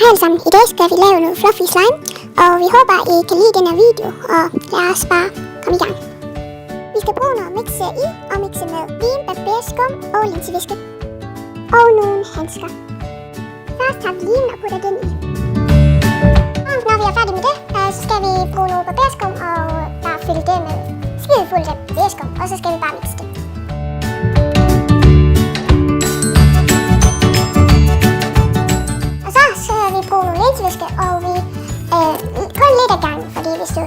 Hej alle sammen, i dag skal vi lave noget fluffy slime, og vi håber, I kan lide den her video, og lad os bare komme i gang. Vi skal bruge noget mixe i, og mixe med lim, barberskum og linsevæske. Og nogle handsker. Først tager vi limen og putter den i. Og når vi er færdige med det, så skal vi bruge noget barberskum og bare fylde det med skidefuldt af barberskum, og så skal vi bare mixe det. Bruge nogle linsevæske, og vi kun lidt ad gangen, fordi hvis du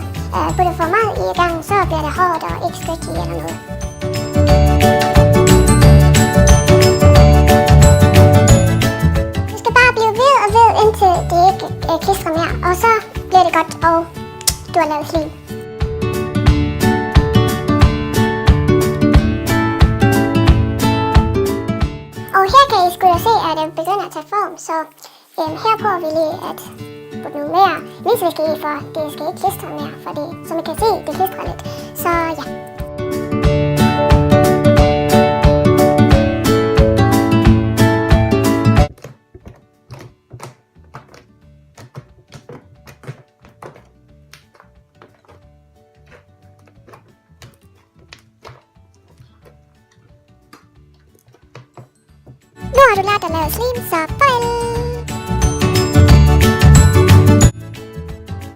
putter for meget i ad gangen, så bliver det hårdt og ikke stretchy eller noget. Du skal bare blive ved og ved, indtil det ikke klistrer mere, og så bliver det godt, og du har lavet slim. Og her kan I sgu da se, at det begynder at tage form, så her prøver vi lige at putte noget mere linsevæske i, for det skal ikke klistre mere, fordi som I kan se, det klistrer lidt. Så ja. Nu har du lært at lave slim, så farvel!